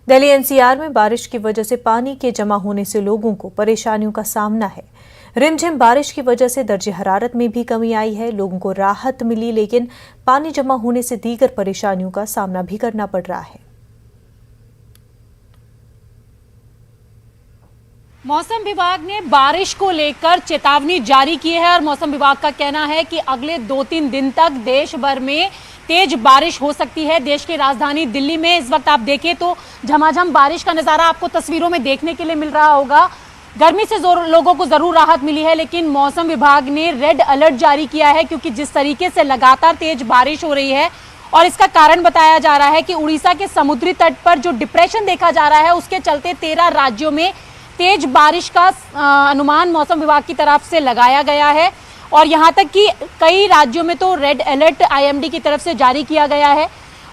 Delhi NCR में बारिश की वजह से पानी के जमा होने से लोगों को परेशानियों का सामना है। रिमझिम बारिश की वजह से दर्जे हरारत में भी कमी आई है। लोगों को राहत मिली, लेकिन पानी जमा होने से दीगर परेशानियों का सामना भी करना पड़ रहा है। मौसम विभाग ने बारिश को लेकर चेतावनी जारी की है और मौसम विभाग का कहना है कि अगले 2-3 दिन तक देश भर में तेज बारिश हो सकती है। देश की राजधानी दिल्ली में इस वक्त आप देखें तो झमाझम बारिश का नज़ारा आपको तस्वीरों में देखने के लिए मिल रहा होगा। गर्मी से लोगों को जरूर राहत मिली है, लेकिन मौसम विभाग ने रेड अलर्ट जारी किया है क्योंकि जिस तरीके से लगातार तेज बारिश हो रही है और इसका कारण बताया जा रहा है कि उड़ीसा के समुद्री तट पर जो डिप्रेशन देखा जा रहा है उसके चलते 13 राज्यों में तेज बारिश का अनुमान मौसम विभाग की तरफ से लगाया गया है और यहां तक कि कई राज्यों में तो रेड अलर्ट आईएमडी की तरफ से जारी किया गया है।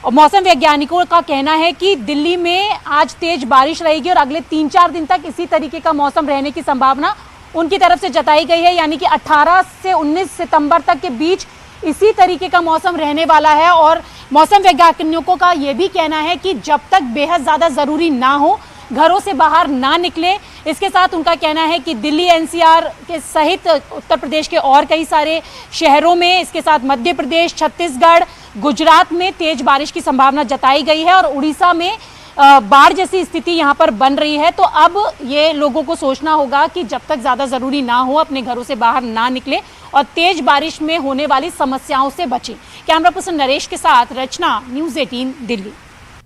और मौसम वैज्ञानिकों का कहना है कि दिल्ली में आज तेज बारिश रहेगी और अगले 3-4 दिन तक इसी तरीके का मौसम रहने की संभावना उनकी तरफ से जताई गई है, यानी कि 18 से 19 सितंबर तक के बीच इसी तरीके का मौसम रहने वाला है। और मौसम वैज्ञानिकों का यह भी कहना है कि जब तक बेहद ज्यादा जरूरी ना हो घरों से बाहर ना निकले। इसके साथ उनका कहना है कि दिल्ली एनसीआर के सहित उत्तर प्रदेश के और कई सारे शहरों में, इसके साथ मध्य प्रदेश, छत्तीसगढ़, गुजरात में तेज बारिश की संभावना जताई गई है और उड़ीसा में बाढ़ जैसी स्थिति यहां पर बन रही है। तो अब ये लोगों को सोचना होगा कि जब तक ज्यादा जरूरी ना हो अपने घरों से बाहर ना निकले और तेज बारिश में होने वाली समस्याओं से बचें। कैमरा पर्सन नरेश के साथ रचना, न्यूज़ 18 दिल्ली।